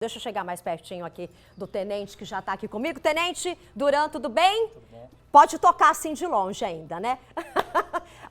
Deixa eu chegar mais pertinho aqui do Tenente, que já está aqui comigo. Tenente Duran, tudo bem? Tudo bom. Pode tocar assim de longe ainda, né?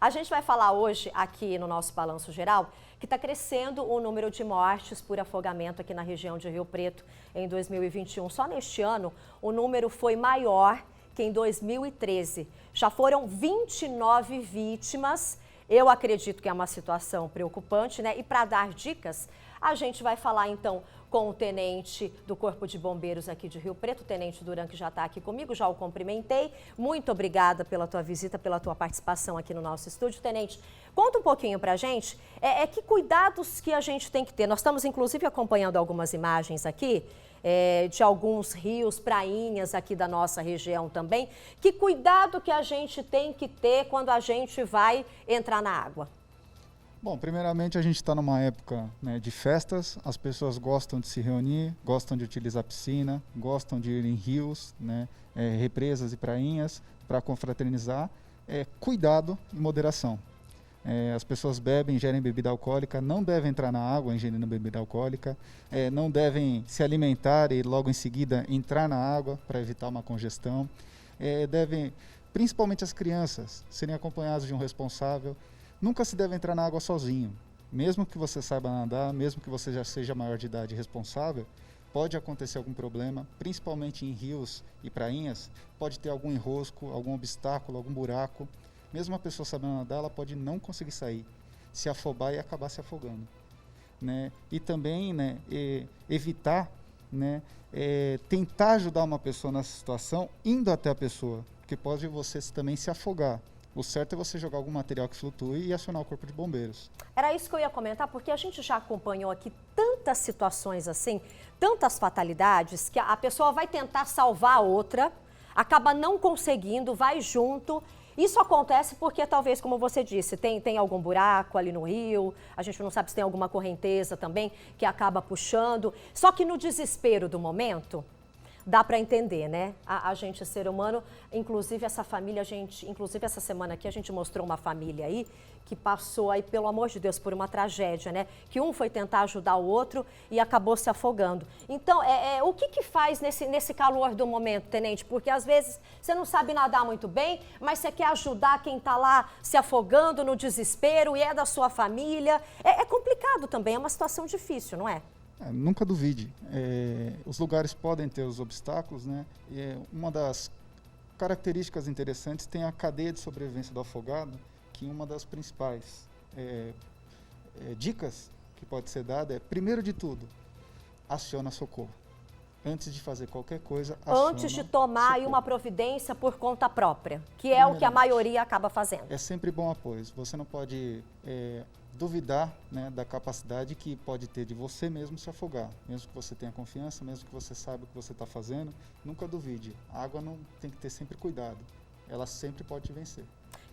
A gente vai falar hoje aqui no nosso Balanço Geral que está crescendo o número de mortes por afogamento aqui na região de Rio Preto em 2021. Só neste ano o número foi maior que em 2013. Já foram 29 vítimas. Eu acredito que é uma situação preocupante, né? E para dar dicas, a gente vai falar então com o tenente do Corpo de Bombeiros aqui de Rio Preto, o Tenente Duran, que já está aqui comigo, já o cumprimentei. Muito obrigada pela tua visita, pela tua participação aqui no nosso estúdio. Tenente, conta um pouquinho para a gente, que cuidados que a gente tem que ter. Nós estamos inclusive acompanhando algumas imagens aqui, de alguns rios, prainhas aqui da nossa região também. Que cuidado que a gente tem que ter quando a gente vai entrar na água? Bom, primeiramente a gente está numa época, né, de festas, as pessoas gostam de se reunir, gostam de utilizar piscina, gostam de ir em rios, né, represas e prainhas para confraternizar. Cuidado e moderação. As pessoas bebem, ingerem bebida alcoólica, não devem entrar na água ingerindo bebida alcoólica, não devem se alimentar e logo em seguida entrar na água para evitar uma congestão. Devem, principalmente as crianças, serem acompanhadas de um responsável. Nunca se deve entrar na água sozinho. Mesmo que você saiba nadar, mesmo que você já seja maior de idade e responsável, pode acontecer algum problema, principalmente em rios e prainhas, pode ter algum enrosco, algum obstáculo, algum buraco. Mesmo a pessoa sabendo nadar, ela pode não conseguir sair, se afobar e acabar se afogando, né? E também, né, evitar, né, tentar ajudar uma pessoa nessa situação indo até a pessoa, porque pode você também se afogar. O certo é você jogar algum material que flutue e acionar o Corpo de Bombeiros. Era isso que eu ia comentar, porque a gente já acompanhou aqui tantas situações assim, tantas fatalidades, que a pessoa vai tentar salvar a outra, acaba não conseguindo, vai junto. Isso acontece porque talvez, como você disse, tem algum buraco ali no rio, a gente não sabe se tem alguma correnteza também que acaba puxando. Só que no desespero do momento, dá para entender, né? A gente, ser humano, inclusive essa família, inclusive essa semana aqui a gente mostrou uma família aí que passou aí, pelo amor de Deus, por uma tragédia, né? Que um foi tentar ajudar o outro e acabou se afogando. Então, o que faz nesse calor do momento, Tenente? Porque às vezes você não sabe nadar muito bem, mas você quer ajudar quem está lá se afogando no desespero e é da sua família. É complicado também, é uma situação difícil, não é? Nunca duvide. Os lugares podem ter os obstáculos, né? Uma das características interessantes tem a cadeia de sobrevivência do afogado, que uma das principais dicas que pode ser dada é, primeiro de tudo, aciona socorro. Antes de fazer qualquer coisa, aciona antes de tomar aí uma providência por conta própria, que é o que a maioria acaba fazendo. É sempre bom apoio. Você não pode duvidar, né, da capacidade que pode ter de você mesmo se afogar. Mesmo que você tenha confiança, mesmo que você saiba o que você está fazendo, nunca duvide. A água não tem que ter sempre cuidado. Ela sempre pode te vencer.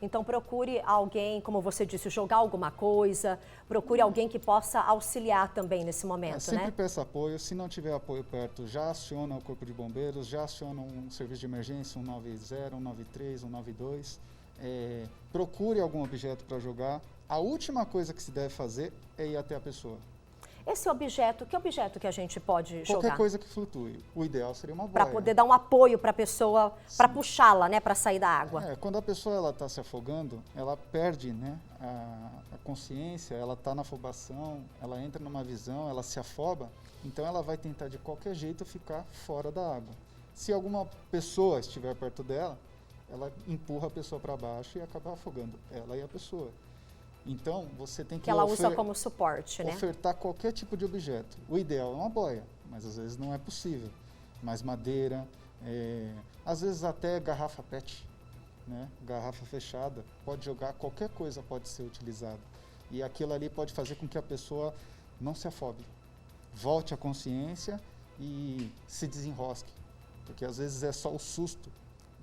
Então procure alguém, como você disse, jogar alguma coisa, procure alguém que possa auxiliar também nesse momento, sempre né? peça apoio. Se não tiver apoio perto, já aciona o Corpo de Bombeiros, já aciona um serviço de emergência, 190, 193, 192. Procure algum objeto para jogar. A última coisa que se deve fazer é ir até a pessoa. Esse objeto, que objeto que a gente pode jogar? Qualquer coisa que flutue. O ideal seria uma boia. Para poder dar um apoio para a pessoa, para puxá-la, né, para sair da água. Quando a pessoa está se afogando, ela perde, né, a consciência, ela está na afobação, ela entra numa visão, ela se afoba, então ela vai tentar de qualquer jeito ficar fora da água. Se alguma pessoa estiver perto dela, ela empurra a pessoa para baixo e acaba afogando ela e a pessoa. Então, você tem que ela usa como suporte, né? Ofertar qualquer tipo de objeto. O ideal é uma boia, mas às vezes não é possível. Mas madeira, às vezes até garrafa PET, né? Garrafa fechada, pode jogar, qualquer coisa pode ser utilizada. E aquilo ali pode fazer com que a pessoa não se afobe. Volte à consciência e se desenrosque. Porque às vezes é só o susto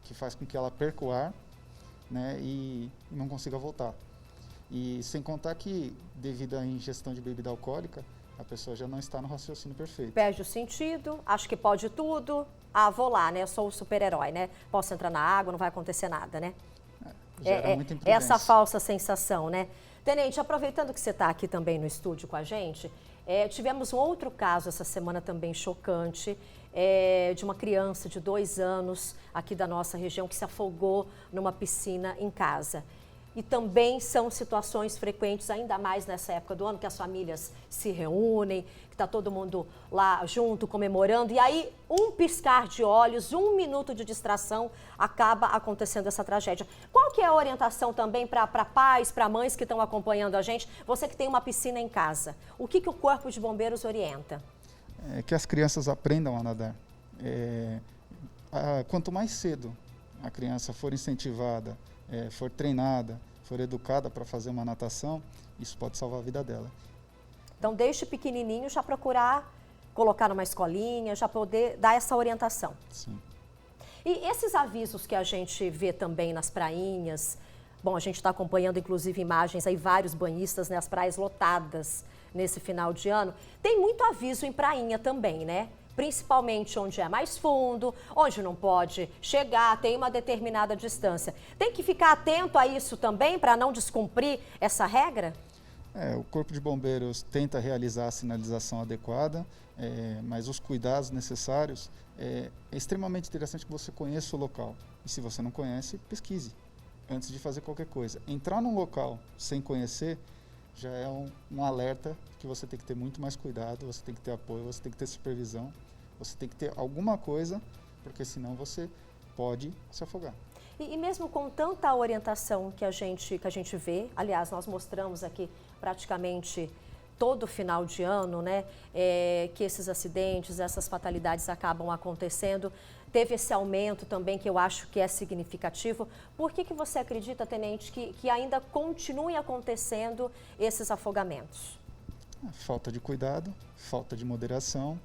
que faz com que ela perca o ar, né, e não consiga voltar. E sem contar que, devido à ingestão de bebida alcoólica, a pessoa já não está no raciocínio perfeito. Perde o sentido, acho que pode tudo. Vou lá, né? Eu sou o super-herói, né? Posso entrar na água, não vai acontecer nada, né? Gera muita imprudência. Essa falsa sensação, né? Tenente, aproveitando que você está aqui também no estúdio com a gente, Tivemos um outro caso essa semana também chocante, de uma criança de 2 anos aqui da nossa região que se afogou numa piscina em casa. E também são situações frequentes, ainda mais nessa época do ano, que as famílias se reúnem, que está todo mundo lá junto, comemorando. E aí, um piscar de olhos, 1 minuto de distração, acaba acontecendo essa tragédia. Qual que é a orientação também para pais, para mães que estão acompanhando a gente? Você que tem uma piscina em casa, o que o Corpo de Bombeiros orienta? Que as crianças aprendam a nadar. Quanto mais cedo a criança for incentivada, for treinada, for educada para fazer uma natação, isso pode salvar a vida dela. Então, desde pequenininho, já procurar colocar numa escolinha, já poder dar essa orientação. Sim. E esses avisos que a gente vê também nas prainhas, bom, a gente está acompanhando inclusive imagens aí, vários banhistas, né, as praias lotadas nesse final de ano, tem muito aviso em prainha também, né? Principalmente onde é mais fundo, onde não pode chegar, tem uma determinada distância. Tem que ficar atento a isso também para não descumprir essa regra? O Corpo de Bombeiros tenta realizar a sinalização adequada, mas os cuidados necessários, é extremamente interessante que você conheça o local. E se você não conhece, pesquise antes de fazer qualquer coisa. Entrar num local sem conhecer já é um alerta que você tem que ter muito mais cuidado, você tem que ter apoio, você tem que ter supervisão, você tem que ter alguma coisa, porque senão você pode se afogar. E mesmo com tanta orientação que a gente vê, aliás, nós mostramos aqui praticamente todo final de ano, né, que esses acidentes, essas fatalidades acabam acontecendo. Teve esse aumento também que eu acho que é significativo. Por que você acredita, Tenente, que ainda continue acontecendo esses afogamentos? Falta de cuidado, falta de moderação.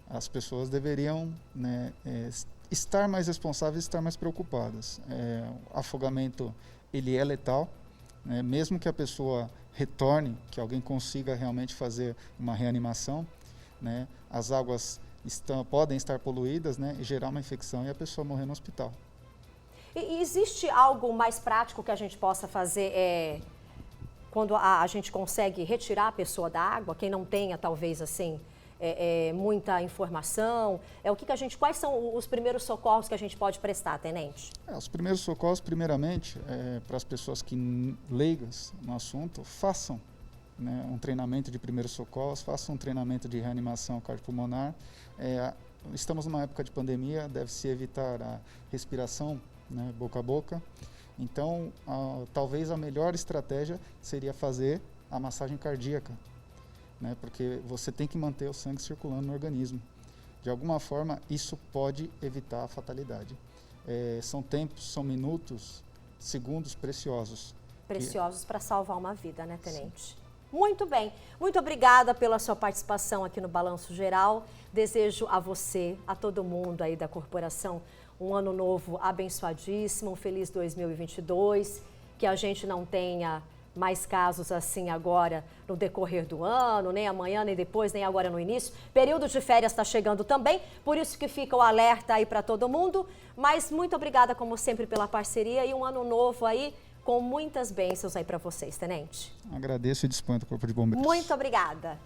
As pessoas deveriam, né, estar mais responsáveis, estar mais preocupadas. O afogamento, ele é letal, né? Mesmo que a pessoa retorne, que alguém consiga realmente fazer uma reanimação, né? As águas podem estar poluídas, né? E gerar uma infecção e a pessoa morrer no hospital. E existe algo mais prático que a gente possa fazer quando a gente consegue retirar a pessoa da água, quem não tenha talvez assim muita informação? Quais são os primeiros socorros que a gente pode prestar, Tenente? Os primeiros socorros, primeiramente, para as pessoas leigas no assunto, façam, né, um treinamento de primeiros socorros, façam um treinamento de reanimação cardiopulmonar. Estamos numa época de pandemia, deve-se evitar a respiração, né, boca a boca. Então, talvez a melhor estratégia seria fazer a massagem cardíaca, né, porque você tem que manter o sangue circulando no organismo. De alguma forma, isso pode evitar a fatalidade. São tempos, são minutos, segundos preciosos. Preciosos para salvar uma vida, né, Tenente? Sim. Muito bem. Muito obrigada pela sua participação aqui no Balanço Geral. Desejo a você, a todo mundo aí da corporação, um ano novo abençoadíssimo, um feliz 2022, que a gente não tenha mais casos assim agora no decorrer do ano, nem amanhã, nem depois, nem agora no início. Período de férias está chegando também, por isso que fica o alerta aí para todo mundo. Mas muito obrigada, como sempre, pela parceria e um ano novo aí com muitas bênçãos aí para vocês, Tenente. Agradeço e disponho do Corpo de Bombeiros. Muito obrigada.